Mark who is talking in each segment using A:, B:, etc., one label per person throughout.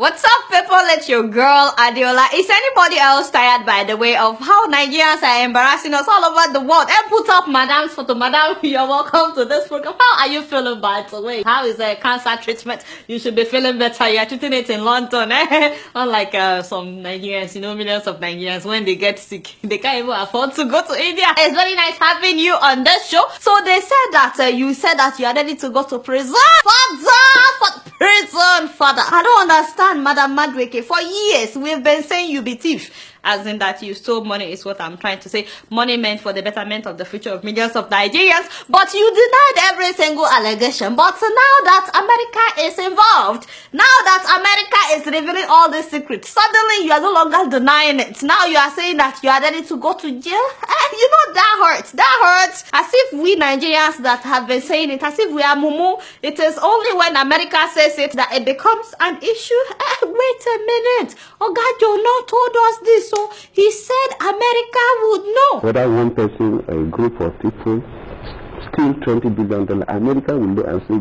A: What's up, people? It's your girl, Adiola. Is anybody else tired, by the way, of how Nigerians are embarrassing us all over the world? And put up Madam's photo. Madam, you're welcome to this program. How are you feeling, by the way? How is the cancer treatment? You should be feeling better. You're treating it in London, eh? Unlike some Nigerians, millions of Nigerians, when they get sick, they can't even afford to go to India. It's very nice having you on this show. So they said that you said that you are ready to go to prison. Father. I don't understand, Madam Madweke. For years, we've been saying you be thief. As in that you stole money is what I'm trying to say. Money meant for the betterment of the future of millions of Nigerians. But you denied every single allegation. But now that America is involved, now that America is revealing all the secrets, suddenly you are no longer denying it. Now you are saying that you are ready to go to jail. That hurts. That hurts. As if we Nigerians that have been saying it, as if we are mumu. It is only when America says it that it becomes an issue. Wait a minute. Oh God, you not told us this. So he said America would know.
B: Whether one person, a group of people, steal $20 billion, America will know and say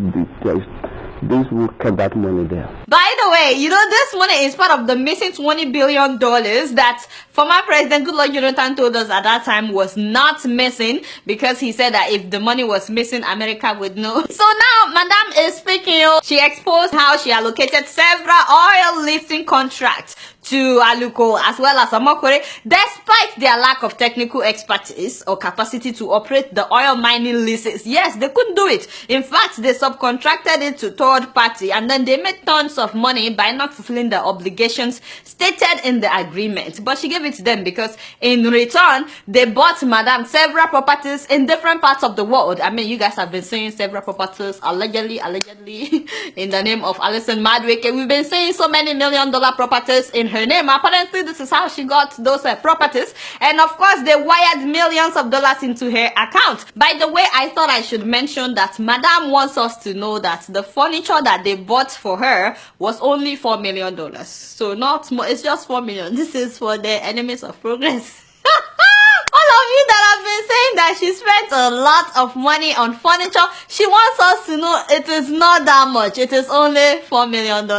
B: this will keep that money there.
A: By the way, this money is part of the missing $20 billion that former President Goodluck Jonathan told us at that time was not missing, because he said that if the money was missing, America would know. So now, Madam is speaking. She exposed how she allocated several oil lifting contracts to Aluko as well as Amakore, despite their lack of technical expertise or capacity to operate the oil mining leases. Yes, they couldn't do it. In fact, they subcontracted it to third party, and then they made tons of money by not fulfilling the obligations stated in the agreement. But she gave it to them because in return, they bought Madam several properties in different parts of the world. I mean, you guys have been saying several properties allegedly in the name of Alison Madweke. We've been saying so many $1 million properties in her name. Apparently, this is how she got those properties, and of course they wired millions of dollars into her account. By the way, I thought I should mention that Madam wants us to know that the furniture that they bought for her was only $4 million, so not more. It's just $4 million. This is for the enemies of progress. All of you that have been saying that she spent a lot of money on furniture, she wants us to know it is not that much. It is only $4 million.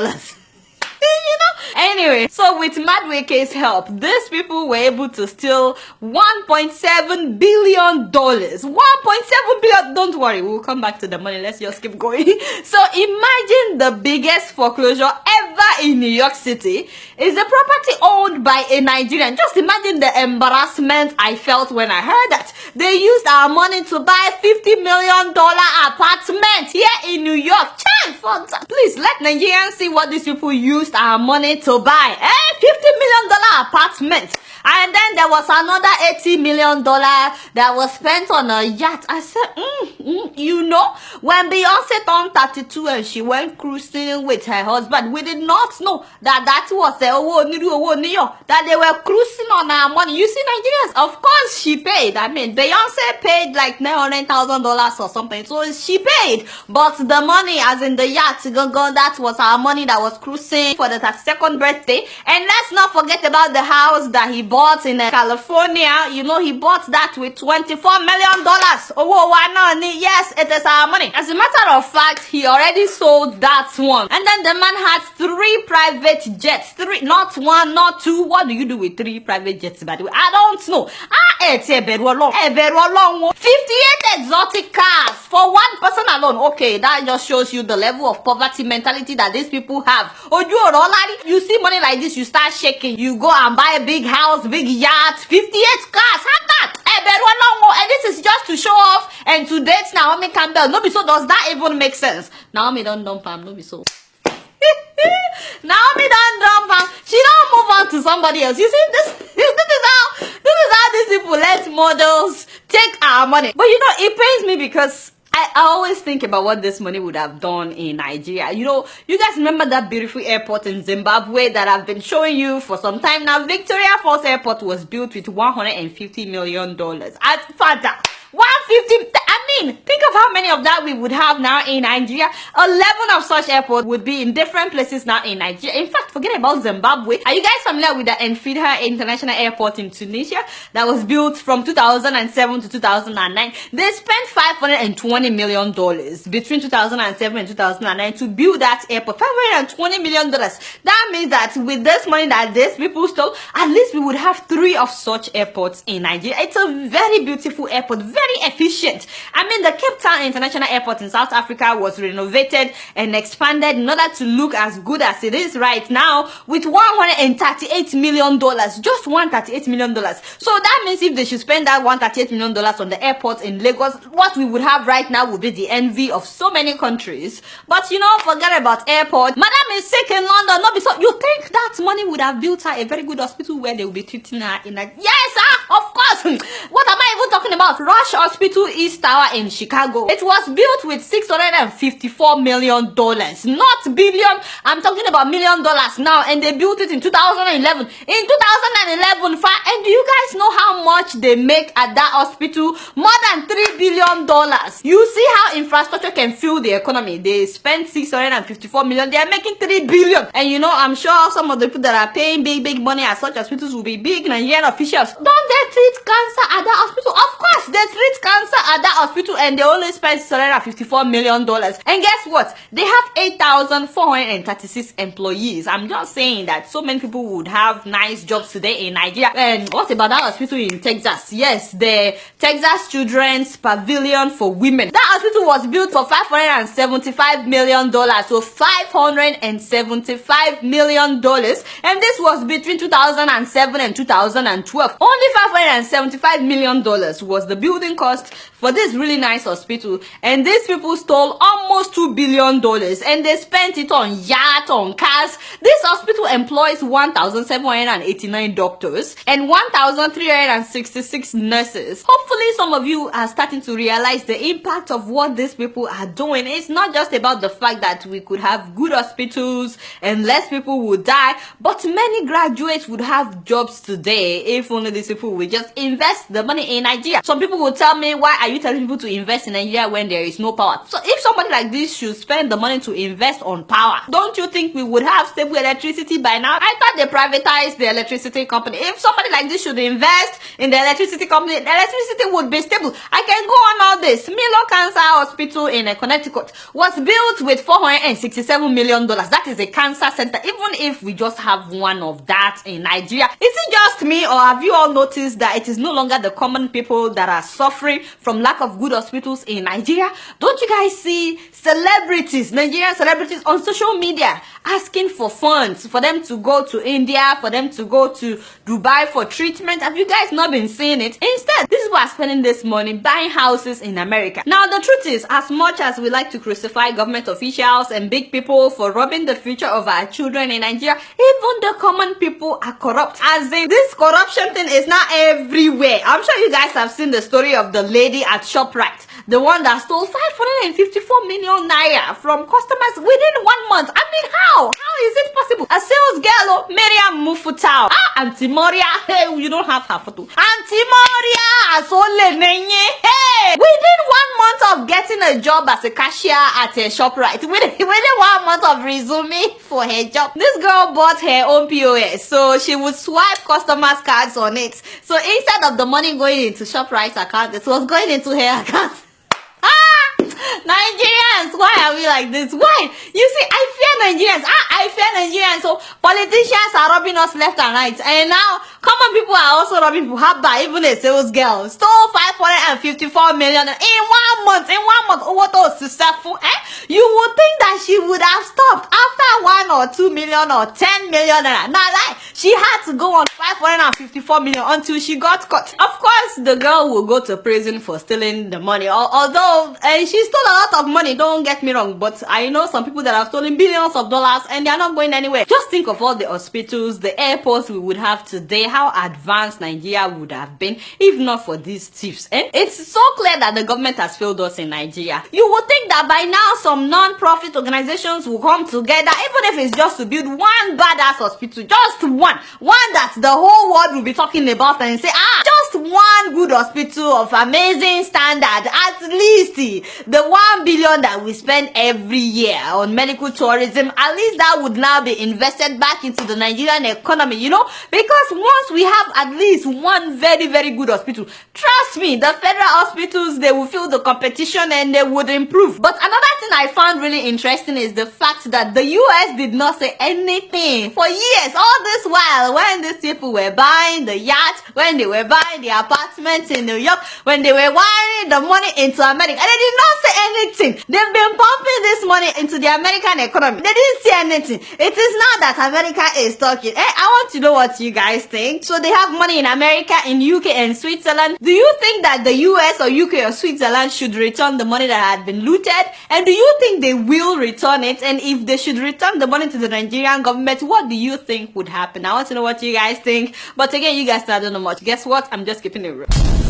A: Anyway, so with Madweke's help, these people were able to steal $1.7 billion. $1.7 billion. Don't worry, we'll come back to the money. Let's just keep going. So imagine the biggest foreclosure ever in New York City is a property owned by a Nigerian. Just imagine the embarrassment I felt when I heard that. They used our money to buy $50 million apartment here in New York. Please let Nigerians see what these people used our money to buy. $50 million apartment. And then there was another $80 million that was spent on a yacht. I said, when Beyonce turned 32 and she went cruising with her husband, we did not know that that was that they were cruising on our money. You see, Nigerians, of course she paid. I mean, Beyonce paid like $900,000 or something. So she paid. But the money, as in the yacht, that was our money that was cruising for the 32nd birthday. And let's not forget about the house that he bought in California. He bought that with $24 million. Yes, it is our money. As a matter of fact, he already sold that one. And then the man had 3 private jets. 3, not 1, not 2. What do you do with 3 private jets, by the way? I don't know. 58 exotic cars for one person alone. Okay, that just shows you the level of poverty mentality that these people have. You see money like this, you start shaking. You go and buy a big house, big yacht, 58 cars. How that? And this is just to show off and to date Naomi Campbell. No be so. Does that even make sense? Naomi don't dump him. No be so. Naomi don't dump him. She don't move on to somebody else. You see, this is how these people let models take our money. But it pains me because I always think about what this money would have done in Nigeria. You guys remember that beautiful airport in Zimbabwe that I've been showing you for some time now? Victoria Falls Airport was built with $150 million. As father, 150. I mean, think of how many of that we would have now in Nigeria. 11 of such airports would be in different places now in Nigeria. In fact, forget about Zimbabwe. Are you guys familiar with the Enfidha International Airport in Tunisia that was built from 2007 to 2009? They spent $520 million between 2007 and 2009 to build that airport. $520 million. That means that with this money that these people stole, at least we would have 3 of such airports in Nigeria. It's a very beautiful airport, very efficient. I mean, the Cape Town International Airport in South Africa was renovated and expanded in order to look as good as it is right now with $138 million. Just $138 million. So that means if they should spend that $138 million on the airport in Lagos, what we would have right now would be the envy of so many countries. But you know, forget about airport. Madam is sick in London. No, so you think that money would have built her a very good hospital where they will be treating her in a... Yes, of course. What am I even talking about? Rush Hospital East Tower in Chicago. It was built with $654 million, not billion. I'm talking about $1 million now, and they built it in 2011. In 2011, and do you guys know how much they make at that hospital? More than $3 billion. You see how infrastructure can fuel the economy. They spent $654 million. They are making $3 billion. And you know, I'm sure some of the people that are paying big money at such hospitals will be big Nigerian officials. Don't they treat cancer at that hospital? Of course, they treat cancer at that hospital, and they only spend $654 million. And guess what? They have 8,436 employees. I'm just saying that so many people would have nice jobs today in Nigeria. And what about that hospital in Texas? Yes, the Texas Children's Pavilion for Women. That hospital was built for $575 million. So $575 million. And this was between 2007 and 2012. Only $575 million was the building cost for this really nice hospital. And these people stole almost $2 billion. And they spent it on yachts, on cars. This hospital employs 1,789 doctors and 1,366 nurses. Hopefully some of you are starting to realize the impact of what these people are doing. It's not just about the fact that we could have good hospitals and less people would die, but many graduates would have jobs today if only these people would just invest the money in Nigeria. Some people will tell me, why are you telling people to invest in Nigeria when there is no power? So if somebody like this should spend the money to invest on power, don't you think we would have stable electricity by now? I thought they privatized the electricity company. If somebody like this should invest in the electricity company, the electricity would be stable. I can go on all this. Milo Cancer Hospital in Connecticut was built with $467 million. That is a cancer center. Even if we just have one of that in Nigeria, is it just me, or have you all noticed that it is no longer the common people that are suffering from lack of good hospitals in Nigeria? Don't you guys see celebrities, Nigerian celebrities on social media asking for funds for them to go to India, for them to go to Dubai for treatment? Have you guys not been seeing it? Instead, these people are spending this money buying houses in America. Now, the truth is, as much as we like to crucify government officials and big people for robbing the future of our children in Nigeria, even the common people are corrupt. As in, this corruption thing is not everywhere. I'm sure you guys have seen the story of the lady at ShopRite, the one that stole 554 million naira from customers within 1 month. I mean, how? How is it possible? A sales girl, Miriam Mufutao. Auntie Moria. Hey, you don't have her photo. Auntie Moria, hey, within 1 month of getting a job as a cashier at a ShopRite, within 1 month of resuming for her job, this girl bought her own POS, so she would swipe customers' cards on it. So instead of the money going into ShopRite's account, it was going into her account. Nigerians, why are we like this? Why? You see, I fear Nigerians. I fear Nigerians. So politicians are robbing us left and right, and now common people are also robbing people. Habba, even a sales girl stole 554 million in 1 month. In 1 month, oh, what was successful? You would think that she would have stopped after 1 or 2 million or 10 million. Now, like, she had to go on 554 million until she got caught. Of course, the girl will go to prison for stealing the money. Although she stole a lot of money, don't get me wrong, but I know some people that have stolen billions of dollars and they are not going anywhere. Just think of all the hospitals, the airports we would have today, how advanced Nigeria would have been if not for these thieves. And it's so clear that the government has failed us in Nigeria. You would think that by now some non-profit organizations will come together, even if it's just to build one badass hospital, just one that the whole world will be talking about and say, just one one good hospital of amazing standard, at least the 1 billion that we spend every year on medical tourism, at least that would now be invested back into the Nigerian economy, you know, because once we have at least one very, very good hospital, trust me, the federal hospitals, they will feel the competition and they would improve. But another thing I found really interesting is the fact that the US did not say anything for years, all this while, when these people were buying the yacht, when they were buying the apartments in New York, when they were wiring the money into America, and they did not say anything. They've been pumping this money into the American economy. They didn't say anything. It is now that America is talking. I want to know what you guys think. So they have money in America, in UK, and Switzerland. Do you think that the US or UK or Switzerland should return the money that had been looted? And do you think they will return it? And if they should return the money to the Nigerian government, what do you think would happen? I want to know what you guys think. But again, you guys don't know much. Guess what? I'm just keeping it real.